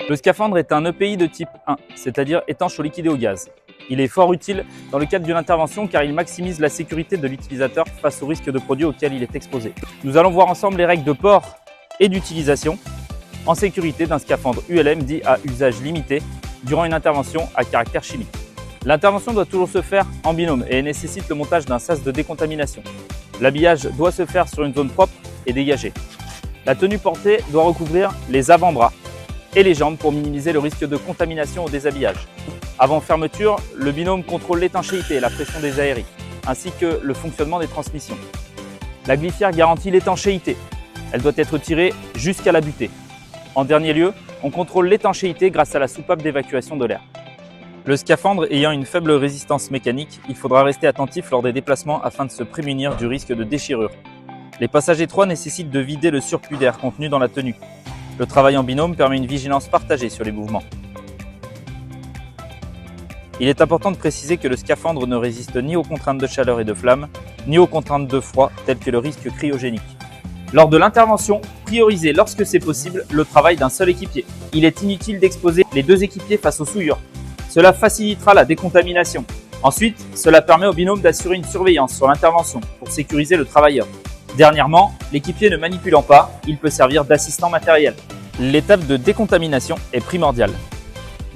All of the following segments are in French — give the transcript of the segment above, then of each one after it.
Le scaphandre est un EPI de type 1, c'est-à-dire étanche au liquide et au gaz. Il est fort utile dans le cadre d'une intervention car il maximise la sécurité de l'utilisateur face au risque de produits auxquels il est exposé. Nous allons voir ensemble les règles de port et d'utilisation en sécurité d'un scaphandre ULM dit à usage limité durant une intervention à caractère chimique. L'intervention doit toujours se faire en binôme et nécessite le montage d'un sas de décontamination. L'habillage doit se faire sur une zone propre et dégagée. La tenue portée doit recouvrir les avant-bras et les jambes pour minimiser le risque de contamination au déshabillage. Avant fermeture, le binôme contrôle l'étanchéité et la pression des aéries, ainsi que le fonctionnement des transmissions. La glissière garantit l'étanchéité. Elle doit être tirée jusqu'à la butée. En dernier lieu, on contrôle l'étanchéité grâce à la soupape d'évacuation de l'air. Le scaphandre ayant une faible résistance mécanique, il faudra rester attentif lors des déplacements afin de se prémunir du risque de déchirure. Les passages étroits nécessitent de vider le surplus d'air contenu dans la tenue. Le travail en binôme permet une vigilance partagée sur les mouvements. Il est important de préciser que le scaphandre ne résiste ni aux contraintes de chaleur et de flamme, ni aux contraintes de froid telles que le risque cryogénique. Lors de l'intervention, priorisez lorsque c'est possible le travail d'un seul équipier. Il est inutile d'exposer les deux équipiers face aux souillures. Cela facilitera la décontamination. Ensuite, cela permet au binôme d'assurer une surveillance sur l'intervention pour sécuriser le travailleur. Dernièrement, l'équipier ne manipulant pas, il peut servir d'assistant matériel. L'étape de décontamination est primordiale.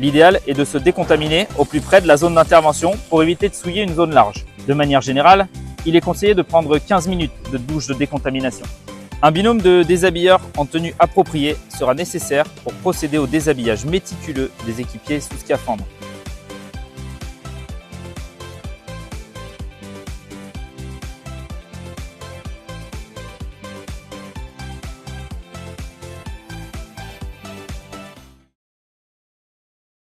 L'idéal est de se décontaminer au plus près de la zone d'intervention pour éviter de souiller une zone large. De manière générale, il est conseillé de prendre 15 minutes de douche de décontamination. Un binôme de déshabilleurs en tenue appropriée sera nécessaire pour procéder au déshabillage méticuleux des équipiers sous scaphandre.